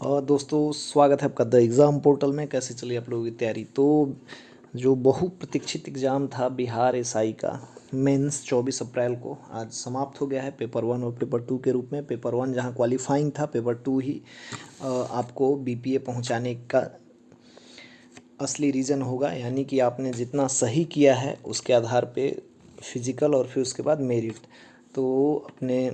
और दोस्तों स्वागत है आपका द एग्ज़ाम पोर्टल में। कैसे चली आप लोगों की तैयारी? तो जो बहुप्रतीक्षित एग्ज़ाम था बिहार एसआई का मेंस 24 अप्रैल को आज समाप्त हो गया है पेपर 1 और पेपर 2 के रूप में। पेपर 1 जहां क्वालिफाइंग था, पेपर 2 ही आपको बीपीए पहुंचाने का असली रीज़न होगा, यानी कि आपने जितना सही किया है उसके आधार पे फिज़िकल और फिर उसके बाद मेरिट। तो अपने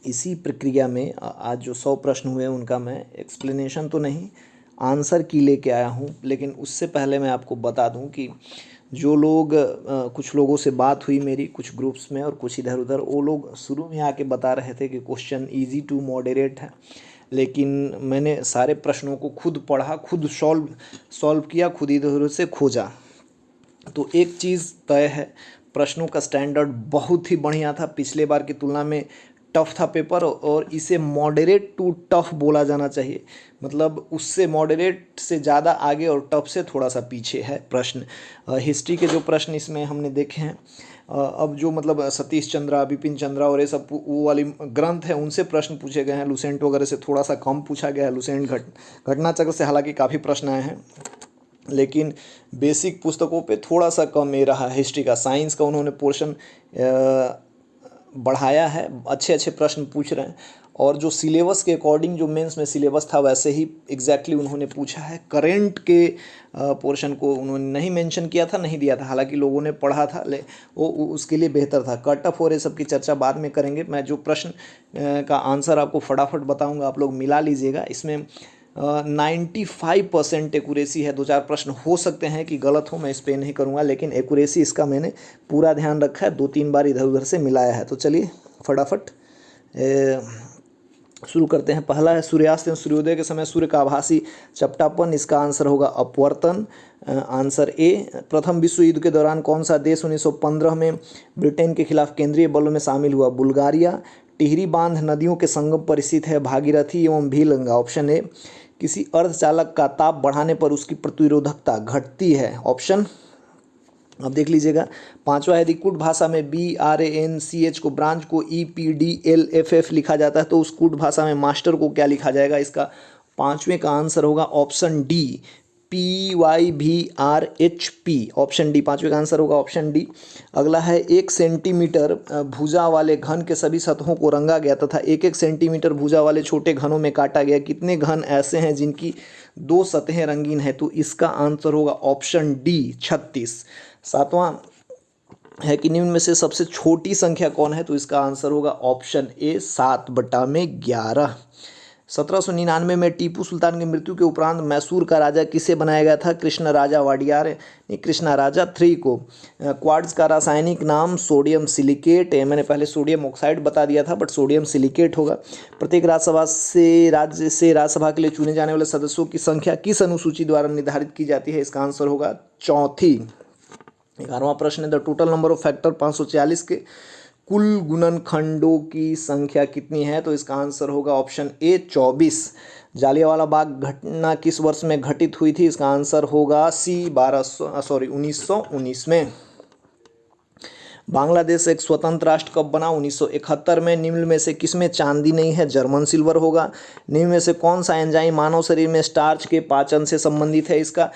इसी प्रक्रिया में आज जो 100 प्रश्न हुए उनका मैं एक्सप्लेनेशन तो नहीं, आंसर की लेके आया हूँ। लेकिन उससे पहले मैं आपको बता दूँ कि जो लोग कुछ लोगों से बात हुई मेरी कुछ ग्रुप्स में और कुछ इधर उधर, वो लोग शुरू में आके बता रहे थे कि क्वेश्चन इजी टू मॉडरेट है। लेकिन मैंने सारे प्रश्नों को खुद पढ़ा, खुद सॉल्व किया, खुद इधर उधर से खोजा। तो एक चीज़ तय है, प्रश्नों का स्टैंडर्ड बहुत ही बढ़िया था। पिछले बार की तुलना में टफ था पेपर, और इसे मॉडरेट टू टफ बोला जाना चाहिए। मतलब उससे मॉडरेट से ज़्यादा आगे और टफ से थोड़ा सा पीछे है प्रश्न। हिस्ट्री के जो प्रश्न इसमें हमने देखे हैं, अब जो मतलब सतीश चंद्रा, बिपिन चंद्रा और ये सब वो वाली ग्रंथ है उनसे प्रश्न पूछे गए हैं। लुसेंट वगैरह से थोड़ा सा कम पूछा गया है। लुसेंट घटनाचक्र से हालांकि काफ़ी प्रश्न आए हैं, लेकिन बेसिक पुस्तकों पे थोड़ा सा कम ये रहा। हिस्ट्री का, साइंस का उन्होंने पोर्शन बढ़ाया है, अच्छे अच्छे प्रश्न पूछ रहे हैं। और जो सिलेबस के अकॉर्डिंग जो मेंस में सिलेबस था वैसे ही एग्जैक्टली उन्होंने पूछा है। करेंट के पोर्शन को उन्होंने नहीं मेंशन किया था, नहीं दिया था, हालांकि लोगों ने पढ़ा था, वो उसके लिए बेहतर था। कट ऑफ और ये सब की चर्चा बाद में करेंगे। मैं जो प्रश्न का आंसर आपको फटाफट बताऊंगा, आप लोग मिला लीजिएगा। इसमें 95% एक्यूरेसी है। 2-4 प्रश्न हो सकते हैं कि गलत हो, मैं इस पर नहीं करूँगा, लेकिन एक्यूरेसी इसका मैंने पूरा ध्यान रखा है। 2-3 बार इधर उधर से मिलाया है। तो चलिए फटाफट शुरू करते हैं। पहला है सूर्यास्त एवं सूर्योदय के समय सूर्य का आभासी चपटापन। इसका आंसर होगा अपवर्तन, आंसर ए। प्रथम विश्व युद्ध के दौरान कौन सा देश 1915 में ब्रिटेन के खिलाफ केंद्रीय बलों में शामिल हुआ? बुल्गारिया। टिहरी बांध नदियों के संगम पर स्थित है, भागीरथी एवं भीलगंगा, ऑप्शन ए। किसी अर्धचालक का ताप बढ़ाने पर उसकी प्रतिरोधकता घटती है, ऑप्शन। अब देख लीजिएगा। पांचवा है, यदि कूट भाषा में BRANCH को ब्रांच को EPDLFF लिखा जाता है तो उस कूट भाषा में मास्टर को क्या लिखा जाएगा? इसका पांचवें का आंसर होगा option D, PYVRHP, option D. पांचवें का आंसर होगा ऑप्शन डी। अगला है, 1 सेंटीमीटर भुजा वाले घन के सभी सतहों को रंगा गया तथा 1-1 सेंटीमीटर भुजा वाले छोटे घनों में काटा गया। कितने घन ऐसे हैं जिनकी 2 सतहें रंगीन है? तो इसका आंसर होगा ऑप्शन डी, 36। सातवां है कि निम्न में से सबसे छोटी संख्या कौन है? तो इसका आंसर होगा ऑप्शन ए, 7/11। 1799 में टीपू सुल्तान की मृत्यु के उपरांत मैसूर का राजा किसे बनाया गया था? कृष्ण राजा वाडियार ने कृष्णा राजा 3 को। क्वार्ट्ज का रासायनिक नाम सोडियम सिलिकेट है। मैंने पहले सोडियम ऑक्साइड बता दिया था, बट सोडियम सिलिकेट होगा। प्रत्येक राज्यसभा के लिए चुने जाने वाले सदस्यों की संख्या किस अनुसूची द्वारा निर्धारित की जाती है? इसका आंसर होगा चौथी। 11वां प्रश्न है, the total number of factor 546 के कुल गुणनखंडों की संख्या कितनी है? तो इसका आंसर होगा ऑप्शन ए, 24। जालियांवाला बाग घटना किस वर्ष में घटित हुई थी? इसका आंसर होगा सी, 1919 में। बांग्लादेश एक स्वतंत्र राष्ट्र कब बना? 1971 में। निम्न में से किसमें चांदी नहीं है? जर्मन सिल्वर होगा। निम्न में से कौन सा एंजाइम मानव शरीर में स्टार्च के पाचन से संबंधित है? इसका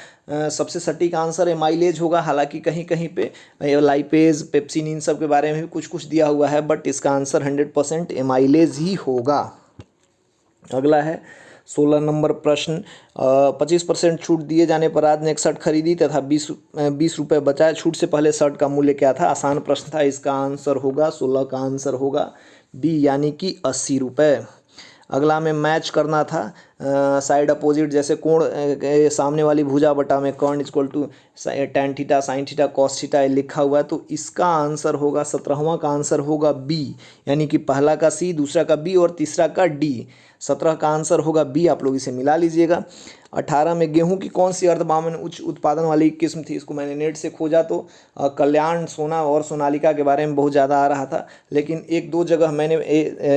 सबसे सटीक आंसर एमाइलेज होगा। हालांकि कहीं कहीं पे लाइपेज, पेप्सिन, इन सब के बारे में भी कुछ कुछ दिया हुआ है, बट इसका आंसर 100% एमाइलेज ही होगा। अगला है 16 नंबर प्रश्न, 25% छूट दिए जाने पर आज ने एक शर्ट खरीदी तथा 20 रुपये बचाए। छूट से पहले शर्ट का मूल्य क्या था? आसान प्रश्न था। इसका आंसर होगा 16 का आंसर होगा बी, यानी कि 80 रुपये। अगला में मैच करना था साइड अपोजिट, जैसे कोण सामने वाली भुजा बटा में कर्ण equal to tan theta sin theta cos theta लिखा हुआ है। तो इसका आंसर होगा 17वां का आंसर होगा बी, यानी कि पहला का सी, दूसरा का बी और तीसरा का डी। 17 का आंसर होगा बी। आप लोग इसे मिला लीजिएगा। 18 में गेहूं की कौन सी अर्धबामन उच्च उत्पादन वाली किस्म थी? इसको मैंने नेट से खोजा तो कल्याण, सोना और सोनालिका के बारे में बहुत ज़्यादा आ रहा था, लेकिन 1-2 जगह मैंने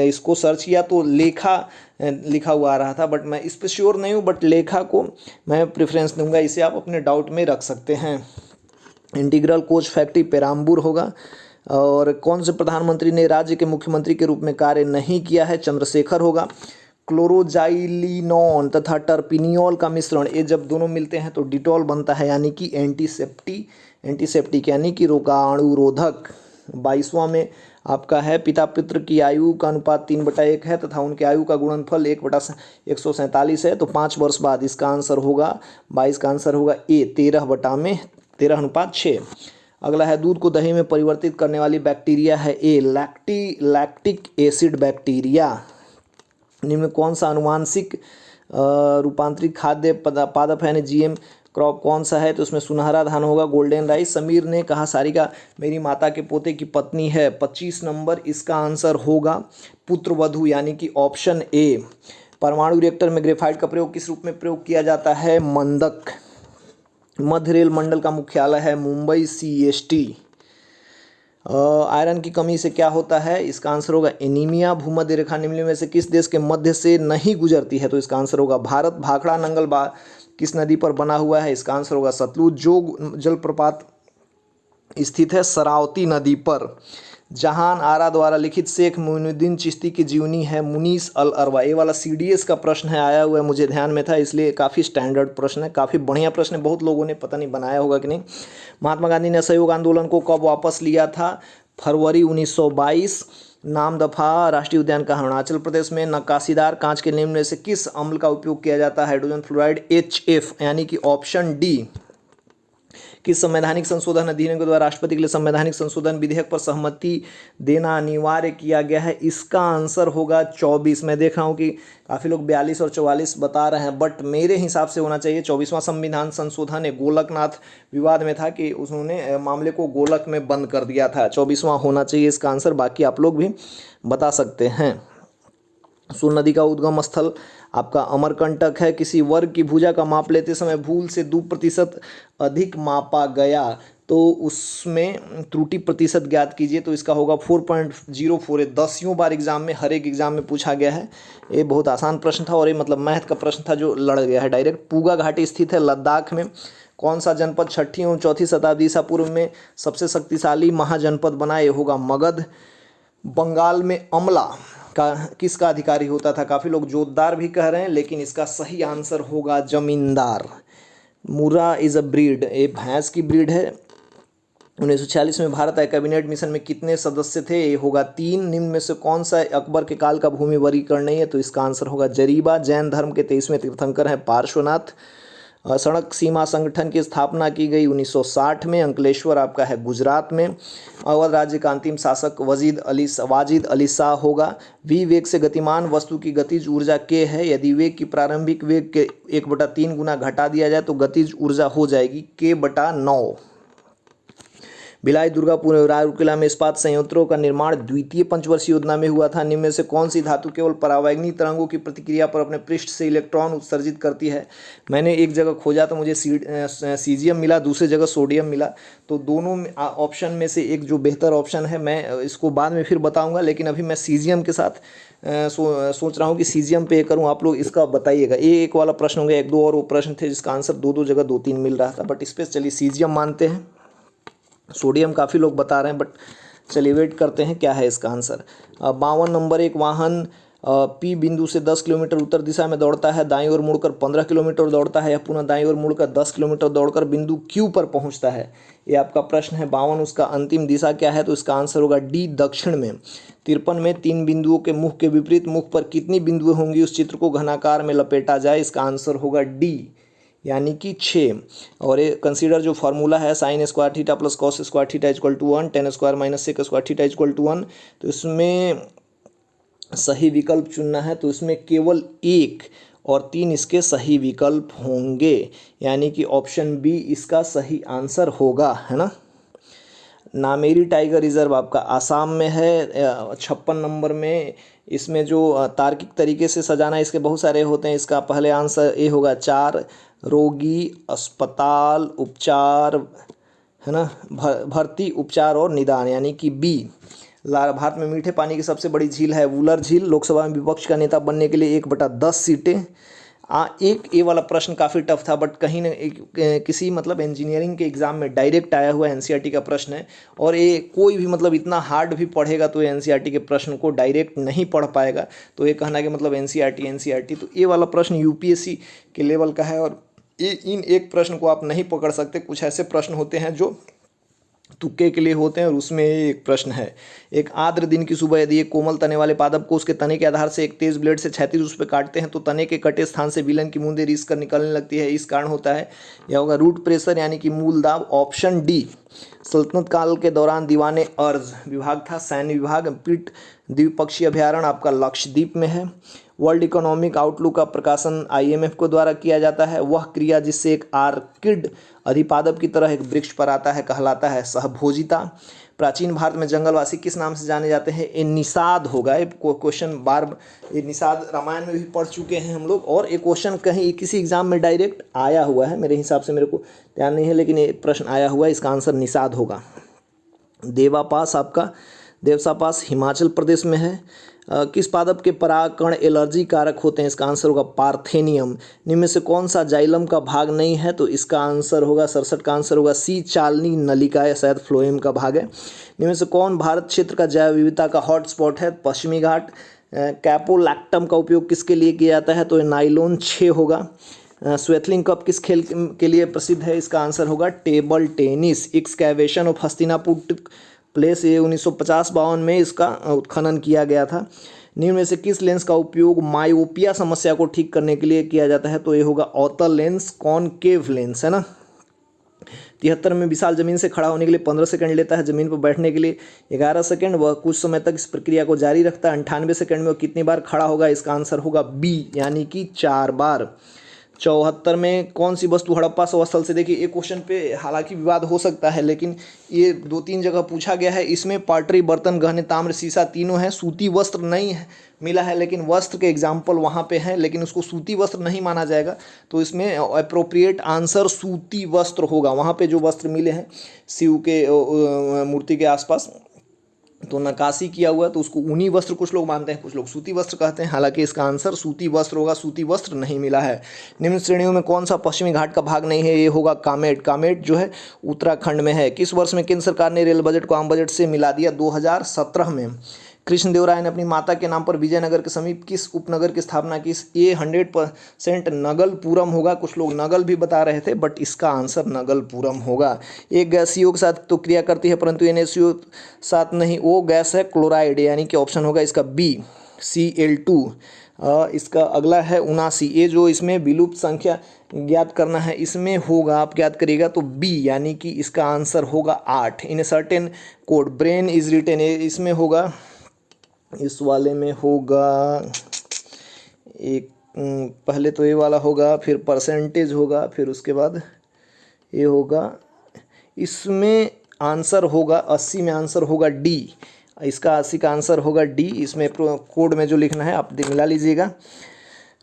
इसको सर्च किया तो लेखा लिखा हुआ आ रहा था, बट मैं इस पर श्योर नहीं हूँ, बट लेखा को मैं प्रेफरेंस दूंगा। इसे आप अपने डाउट में रख सकते हैं। इंटीग्रल कोच फैक्ट्री पेराम्बूर होगा। और कौन से प्रधानमंत्री ने राज्य के मुख्यमंत्री के रूप में कार्य नहीं किया है? चंद्रशेखर होगा। क्लोरोजाइलिनॉन तथा टर्पिनियोल का मिश्रण, ये जब दोनों मिलते हैं तो डिटॉल बनता है, यानी कि एंटीसेप्टिक यानी कि रोगाणुरोधक। 22वां में आपका है पिता पुत्र की आयु का अनुपात 3/1 है तथा उनके आयु का गुणनफल 1/147 है, तो 5 वर्ष बाद इसका आंसर होगा 22 का आंसर होगा ए 13/6। अगला है दूध को दही में परिवर्तित करने वाली बैक्टीरिया है ए लैक्टिक एसिड बैक्टीरिया। निम्न में कौन सा अनुवांशिक रूपांतरित खाद्य पादप है, जीएम क्रॉप कौन सा है, तो उसमें सुनहरा धान होगा, गोल्डन राइस। समीर ने कहा सारिका मेरी माता के पोते की पत्नी है। 25 नंबर इसका आंसर होगा पुत्रवधू यानी कि ऑप्शन ए। परमाणु रिएक्टर में ग्रेफाइट का प्रयोग किस रूप में प्रयोग किया जाता है, मंदक। मध्य रेल मंडल का मुख्यालय है मुंबई CST। आयरन की कमी से क्या होता है, इसका आंसर होगा एनीमिया। भूमध्य रेखा निम्न में से किस देश के मध्य से नहीं गुजरती है, तो इसका आंसर होगा भारत। भाखड़ा नंगल किस नदी पर बना हुआ है, इसका आंसर होगा सतलुज। जो जलप्रपात स्थित है शरावती नदी पर। जहान आरा द्वारा लिखित शेख मोइनुद्दीन चिश्ती की जीवनी है मुनीस अल अरवा। ये वाला CDS का प्रश्न है, आया हुआ है, मुझे ध्यान में था, इसलिए काफ़ी स्टैंडर्ड प्रश्न है, काफ़ी बढ़िया प्रश्न है, बहुत लोगों ने पता नहीं बनाया होगा कि नहीं। महात्मा गांधी ने असहयोग आंदोलन को कब वापस लिया था, फरवरी 1922। नाम दफा राष्ट्रीय उद्यान का अरुणाचल प्रदेश में। नक्काशीदार कांच के निम्न में से किस अम्ल का उपयोग किया जाता है, हाइड्रोजन फ्लोराइड HF यानी कि ऑप्शन डी। किस संवैधानिक संशोधन अधिनियम के द्वारा राष्ट्रपति के लिए संवैधानिक संशोधन विधेयक पर सहमति देना अनिवार्य किया गया है, इसका आंसर होगा 24। मैं देख रहा हूँ कि काफ़ी लोग 42 और 44 बता रहे हैं, बट मेरे हिसाब से होना चाहिए 24वां संविधान संशोधन है। गोलकनाथ विवाद में था कि उन्होंने मामले को गोलक में बंद कर दिया था, 24वां होना चाहिए इसका आंसर। बाकी आप लोग भी बता सकते हैं। सोन नदी का उद्गम स्थल आपका अमरकंटक है। किसी वर्ग की भुजा का माप लेते समय भूल से 2% अधिक मापा गया तो उसमें त्रुटि प्रतिशत ज्ञात कीजिए, तो इसका होगा 4.04। 10वीं बार एग्जाम में, हर एक एग्जाम में पूछा गया है। ये बहुत आसान प्रश्न था और ये मतलब मैथ का प्रश्न था जो लड़ गया है डायरेक्ट। पूगा घाटी स्थित है लद्दाख में। कौन सा जनपद 6वीं और 4वीं शताब्दी ईसा पूर्व में सबसे शक्तिशाली महाजनपद बना, ये होगा मगध। बंगाल में अमला का किसका अधिकारी होता था, काफ़ी लोग जोतदार भी कह रहे हैं, लेकिन इसका सही आंसर होगा जमींदार। मुर्रा इज़ अ ब्रीड, ये भैंस की ब्रीड है। 1946 में भारत आए कैबिनेट मिशन में कितने सदस्य थे, ये होगा 3। निम्न में से कौन सा अकबर के काल का भूमि वर्गीकरण नहीं है, तो इसका आंसर होगा जरीबा। जैन धर्म के 23वें तीर्थंकर हैं पार्श्वनाथ। सड़क सीमा संगठन की स्थापना की गई 1960 में। अंकलेश्वर आपका है गुजरात में। अवध राज्य का अंतिम शासक वाजिद अली शाह होगा। वेग से गतिमान वस्तु की गतिज ऊर्जा के है। यदि वेग की प्रारंभिक वेग के 1/3 गुना घटा दिया जाए तो गतिज ऊर्जा हो जाएगी k/9। भिलाई दुर्गापुर और राउरकेला में इस्पात संयंत्रों का निर्माण द्वितीय पंचवर्षीय योजना में हुआ था। निम्न में से कौन सी धातु केवल परावैंगनी तरंगों की प्रतिक्रिया पर अपने पृष्ठ से इलेक्ट्रॉन उत्सर्जित करती है। मैंने एक जगह खोजा तो मुझे सीजियम मिला, दूसरी जगह सोडियम मिला, तो दोनों ऑप्शन में से एक जो बेहतर ऑप्शन है, मैं इसको बाद में फिर बताऊँगा, लेकिन अभी मैं सीजियम के साथ सोच रहा हूँ कि सीजियम पे करूँ। आप लोग इसका बताइएगा। ये एक वाला प्रश्न हो गया, 1-2 और वो प्रश्न थे जिसका आंसर दो जगह 2-3 मिल रहा था, बट इस पर चलिए सीजियम मानते हैं। सोडियम काफ़ी लोग बता रहे हैं, बट चलिए वेट करते हैं क्या है इसका आंसर। 52 नंबर, एक वाहन P बिंदु से 10 किलोमीटर उत्तर दिशा में दौड़ता है, दाईं ओर मुड़कर 15 किलोमीटर दौड़ता है या पुनः दाईं ओर मुड़कर 10 किलोमीटर दौड़कर बिंदु Q पर पहुंचता है, ये आपका प्रश्न है। 52 उसका अंतिम दिशा क्या है, तो इसका आंसर होगा डी दक्षिण में। 53 में 3 बिंदुओं के मुख के विपरीत मुख पर कितनी बिंदुएं होंगी उस चित्र को घनाकार में लपेटा जाए, इसका आंसर होगा डी यानी कि 6। और ये कंसीडर जो फार्मूला है sin square theta plus cos square theta equal to 1, tan square minus sec square theta equal to 1, तो इसमें सही विकल्प चुनना है, तो इसमें केवल 1 और 3 इसके सही विकल्प होंगे, यानी कि ऑप्शन बी इसका सही आंसर होगा, है ना। नामेरी टाइगर रिजर्व आपका आसाम में है। 56 नंबर में इसमें जो तार्किक तरीके से सजाना, इसके बहुत सारे होते हैं, इसका पहले आंसर ए होगा 4। रोगी, अस्पताल, उपचार, है ना, भर्ती, उपचार और निदान, यानी कि बी। भारत में मीठे पानी की सबसे बड़ी झील है वुलर झील। लोकसभा में विपक्ष का नेता बनने के लिए 1/10 सीटें एक ये वाला प्रश्न काफ़ी टफ था, बट कहीं न किसी मतलब इंजीनियरिंग के एग्ज़ाम में डायरेक्ट आया हुआ एनसीईआरटी का प्रश्न है। और ये कोई भी मतलब इतना हार्ड भी पढ़ेगा तो ये एनसीईआरटी के प्रश्न को डायरेक्ट नहीं पढ़ पाएगा। तो ये कहना कि मतलब एनसीईआरटी तो ये वाला प्रश्न यूपीएससी के लेवल का है। और इन एक प्रश्न को आप नहीं पकड़ सकते। कुछ ऐसे प्रश्न होते हैं जो तुक्के के लिए होते हैं, और उसमें एक प्रश्न है। एक आर्द्र दिन की सुबह यदि एक कोमल तने वाले पादप को उसके तने के आधार से एक तेज ब्लेड से क्षैतिज उस पर काटते हैं तो तने के कटे स्थान से विलन की बूंदें रिस कर निकलने लगती है। इस कारण होता है। यह होगा रूट प्रेशर यानी कि मूल दाब। ऑप्शन डी, सल्तनत काल के दौरान दीवाने अर्ज विभाग था, सैन्य विभाग। पिट द्विपक्षीय अभ्यारण्य आपका लक्षद्वीप में है। वर्ल्ड इकोनॉमिक आउटलुक का प्रकाशन आईएमएफ को द्वारा किया जाता है। वह क्रिया जिससे एक आर्किड अधिपादप की तरह एक वृक्ष पर आता है कहलाता है सहभोजिता। प्राचीन भारत में जंगलवासी किस नाम से जाने जाते हैं? ये निषाद होगा। ये क्वेश्चन ये निषाद रामायण में भी पढ़ चुके हैं हम लोग, और ये क्वेश्चन कहीं किसी एग्जाम में डायरेक्ट आया हुआ है। मेरे हिसाब से, मेरे को ध्यान नहीं है, लेकिन ये प्रश्न आया हुआ है। इसका आंसर निषाद होगा। देवापास आपका देवसापास हिमाचल प्रदेश में है। किस पादप के परागकण एलर्जी कारक होते हैं? इसका आंसर होगा पार्थेनियम। निम्न में से कौन सा जाइलम का भाग नहीं है? तो इसका आंसर होगा 67 का आंसर होगा सी, चालनी नलिका, या शायद फ्लोएम का भाग है। निम्न में से कौन भारत क्षेत्र का जैव विविधता का हॉटस्पॉट है? पश्चिमी घाट। कैपोलैक्टम का उपयोग किसके लिए किया जाता है? तो नाइलॉन 6 होगा। स्वेथलिंग कप किस खेल के लिए प्रसिद्ध है? इसका आंसर होगा table tennis. Excavation of Hastinapur place, ये 1950-52 में इसका उत्खनन किया गया था। निम्न में से किस लेंस का उपयोग मायोपिया समस्या को ठीक करने के लिए किया जाता है? तो ये होगा अवतल लेंस, कॉनकेव लेंस, है ना। 73 में विशाल जमीन से खड़ा होने के लिए 15 सेकंड लेता है, जमीन पर बैठने के लिए 11 सेकंड। वह कुछ समय तक इस प्रक्रिया को जारी रखता है। 98 सेकंड में वह कितनी बार खड़ा होगा? इसका आंसर होगा बी, यानी कि 4 बार। 74 में कौन सी वस्तु हड़प्पा स्थल से, देखिए ये क्वेश्चन पे हालांकि विवाद हो सकता है, लेकिन ये 2-3 जगह पूछा गया है। इसमें पाटरी, बर्तन, गहने, ताम्र, शीशा तीनों हैं। सूती वस्त्र नहीं है मिला है, लेकिन वस्त्र के एग्जाम्पल वहाँ पे हैं, लेकिन उसको सूती वस्त्र नहीं माना जाएगा। तो इसमें अप्रोप्रिएट आंसर सूती वस्त्र होगा। वहाँ पे जो वस्त्र मिले हैं शिव के मूर्ति के आसपास, तो नक्काशी किया हुआ है, तो उसको ऊनी वस्त्र कुछ लोग मानते हैं, कुछ लोग सूती वस्त्र कहते हैं। हालांकि इसका आंसर सूती वस्त्र होगा। सूती वस्त्र नहीं मिला है। निम्न श्रेणियों में कौन सा पश्चिमी घाट का भाग नहीं है? ये होगा कामेट। कामेट जो है उत्तराखंड में है। किस वर्ष में केंद्र सरकार ने रेल बजट को आम बजट से मिला दिया? 2017 में। कृष्णदेवराय ने अपनी माता के नाम पर विजयनगर के समीप किस उपनगर की स्थापना की? ये 100% नगलपुरम होगा। कुछ लोग नगल भी बता रहे थे, बट इसका आंसर नगलपुरम होगा। एक गैस CO के साथ तो क्रिया करती है, परंतु NaCO साथ नहीं। वो गैस है क्लोराइड, यानी कि ऑप्शन होगा इसका बी, Cl2। इसका अगला है 79। ये जो इसमें विलुप्त संख्या ज्ञात करना है, इसमें होगा, आप ज्ञात करिएगा तो बी, यानी कि इसका आंसर होगा 8। In a certain code brain is written, इसमें होगा, इस वाले में होगा एक, पहले तो ये वाला होगा, फिर परसेंटेज होगा, फिर उसके बाद ये होगा। इसमें आंसर होगा 80 में आंसर होगा डी। इसका 80 का आंसर होगा डी। इसमें कोड में जो लिखना है आप मिला लीजिएगा।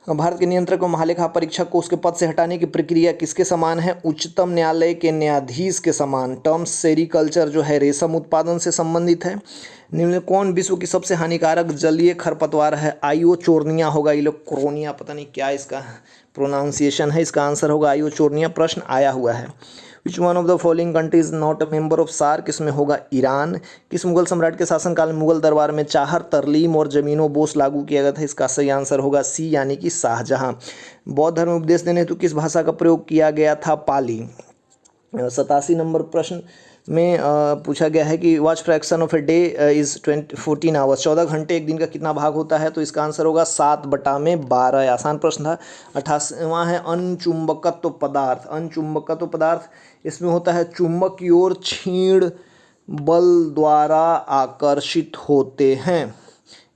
भारत के नियंत्रक और महालेखा परीक्षक को उसके पद से हटाने की प्रक्रिया किसके समान है? उच्चतम न्यायालय के न्यायाधीश के समान। टर्म्स सेरिकल्चर जो है रेशम उत्पादन से संबंधित है। निम्न में कौन विश्व की सबसे हानिकारक जलीय खरपतवार है? आइओचोर्निया होगा। इलेक्ट्रोनिया, पता नहीं क्या इसका प्रोनाउंसिएशन है। इसका आंसर होगा आइओचोर्निया। प्रश्न आया हुआ है। Which one of the following country is not a member of SAARC? इसमें होगा ईरान। किस मुगल सम्राट के शासनकाल में मुगल दरबार में चाहर, तरलीम और जमीनो बोस लागू किया गया था? इसका सही आंसर होगा सी, यानी कि शाहजहां। बौद्ध धर्म उपदेश देने हेतु किस भाषा का प्रयोग किया गया था? पाली। 87 नंबर प्रश्न में पूछा गया है कि watch fraction of a day is 14 hours. 14 घंटे एक दिन का कितना भाग होता है? तो इसका आंसर होगा 7/12। आसान प्रश्न था। 88वां है अनचुंबकत्व पदार्थ। अनचुंबकत्व पदार्थ इसमें होता है चुंबक की ओर क्षीण बल द्वारा आकर्षित होते हैं,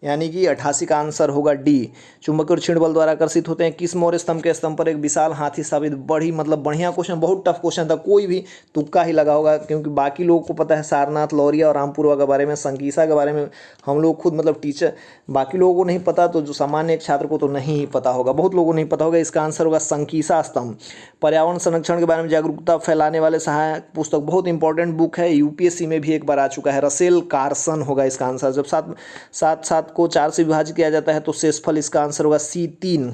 यानी कि 88 का आंसर होगा डी। चुंबक और क्षीण बल द्वारा आकर्षित होते हैं। किस मौर्य स्तंभ के स्तंभ पर एक विशाल हाथी स्थापित? बड़ी मतलब बढ़िया क्वेश्चन, बहुत टफ क्वेश्चन था। कोई भी तुक्का ही लगा होगा, क्योंकि बाकी लोगों को पता है सारनाथ, लौरिया और रामपुरवा के बारे में, संकीसा के बारे में हम लोग खुद मतलब टीचर, बाकी लोगों को नहीं पता, तो जो सामान्य एक छात्र को तो नहीं ही पता होगा, बहुत लोगों को नहीं पता होगा। इसका आंसर होगा संकीसा स्तंभ। पर्यावरण संरक्षण के बारे में जागरूकता फैलाने वाले सहायक पुस्तक, बहुत इंपॉर्टेंट बुक है, यूपीएससी में भी एक बार आ चुका है। रसेल कार्सन होगा इसका आंसर। जब 7 को 4 से विभाजित किया जाता है तो शेषफल, इसका आंसर होगा C3।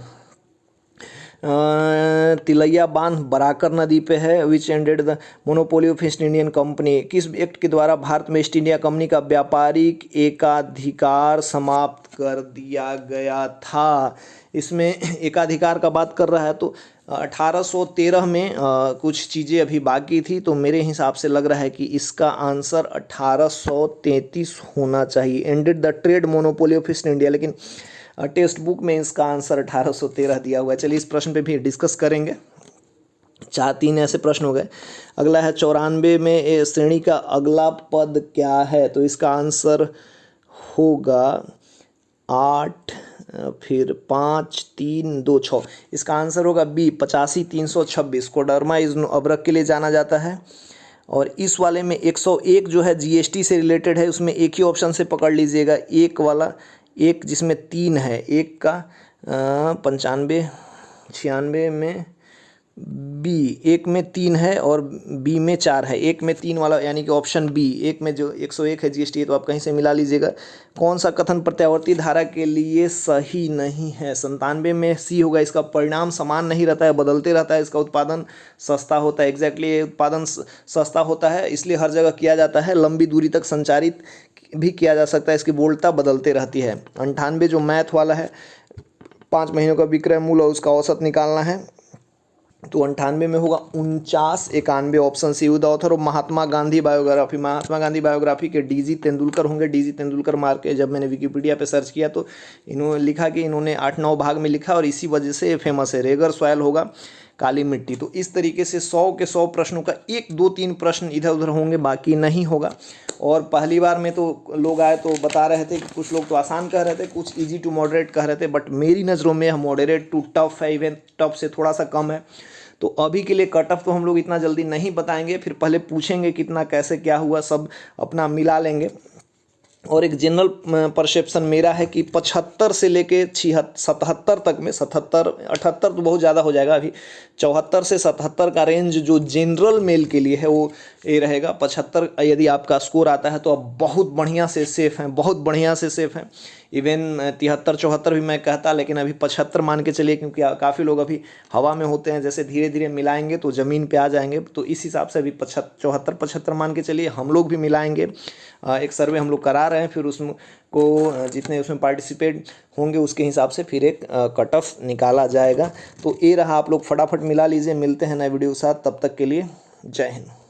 तिलैया बांध बराकर नदी पे है। विच ended the monopoly of east Indian company, किस एक्ट के द्वारा भारत में ईस्ट इंडिया कंपनी का व्यापारिक एकाधिकार समाप्त कर दिया गया था। इसमें एकाधिकार का बात कर रहा है तो 1813 में कुछ चीज़ें अभी बाकी थी, तो मेरे हिसाब से लग रहा है कि इसका आंसर 1833 होना चाहिए। Ended the trade monopoly of east India, लेकिन टेक्स्ट बुक में इसका आंसर 1813 दिया हुआ है। चलिए इस प्रश्न पे भी डिस्कस करेंगे। 3 ऐसे प्रश्न हो गए। अगला है 94 में श्रेणी का अगला पद क्या है, तो इसका आंसर होगा 8 फिर 5 3 2 6। इसका आंसर होगा बी 85,326। कोडरमा इस अबरक के लिए जाना जाता है। और इस वाले में 101 जो है जीएसटी से रिलेटेड है, उसमें एक ही ऑप्शन से पकड़ लीजिएगा, एक वाला, एक जिसमें 3 है, एक का 95 96 में बी, एक में 3 है और बी में 4 है, एक में 3 वाला यानी कि ऑप्शन बी, एक में जो 101 है जीएसटी है, तो आप कहीं से मिला लीजिएगा। कौन सा कथन प्रत्यावर्ती धारा के लिए सही नहीं है? 97 में सी होगा। इसका परिणाम समान नहीं रहता है, बदलते रहता है, इसका उत्पादन सस्ता होता है। एग्जैक्टली उत्पादन सस्ता होता है इसलिए हर जगह किया जाता है, लंबी दूरी तक संचारित भी किया जा सकता है, इसकी बोल्टता बदलते रहती है। 98 जो मैथ वाला है, 5 महीनों का विक्रय मूल्य और उसका औसत निकालना है, तो 98 में होगा 49 91 option C. The author of Mahatma Gandhi biography, Mahatma Gandhi biography के डीजी तेंदुलकर होंगे। डीजी तेंदुलकर मार के जब मैंने विकिपीडिया पे सर्च किया तो इन्होंने लिखा कि इन्होंने 8-9 भाग में लिखा और इसी वजह से फेमस है। रेगर सॉयल होगा, काली मिट्टी। तो इस तरीके से 100 के 100 प्रश्नों का 1 2 3 प्रश्न इधर उधर होंगे, बाकी नहीं होगा। और पहली बार में तो लोग आए तो बता रहे थे कि कुछ लोग तो आसान कह रहे थे, कुछ इजी टू मॉडरेट कह रहे थे, बट मेरी नज़रों में मॉडरेट टू टफ है, इवन टफ से थोड़ा सा कम है। तो अभी के लिए कट ऑफ तो हम लोग इतना जल्दी नहीं बताएंगे, फिर पहले पूछेंगे कितना कैसे क्या हुआ, सब अपना मिला लेंगे। और एक जनरल परसेप्शन मेरा है कि 75 से लेके 77 तक में, 77 78 तो बहुत ज़्यादा हो जाएगा, अभी 74 से 77 का रेंज जो जनरल मेल के लिए है वो ये रहेगा। 75 यदि आपका स्कोर आता है तो आप बहुत बढ़िया से सेफ़ हैं, बहुत बढ़िया से सेफ़ हैं। इवन 73 74 भी मैं कहता, लेकिन अभी 75 मान के चलिए, क्योंकि काफ़ी लोग अभी हवा में होते हैं, जैसे धीरे धीरे मिलाएंगे तो ज़मीन पे आ जाएंगे, तो इस हिसाब से अभी 74 75 मान के चलिए। हम लोग भी मिलाएंगे, एक सर्वे हम लोग करा रहे हैं, फिर उसको जितने उसमें पार्टिसिपेट होंगे उसके हिसाब से फिर एक कट ऑफ निकाला जाएगा। तो ये रहा, आप लोग फटाफट मिला लीजिए। मिलते हैं नए वीडियो के साथ, तब तक के लिए जय हिंद।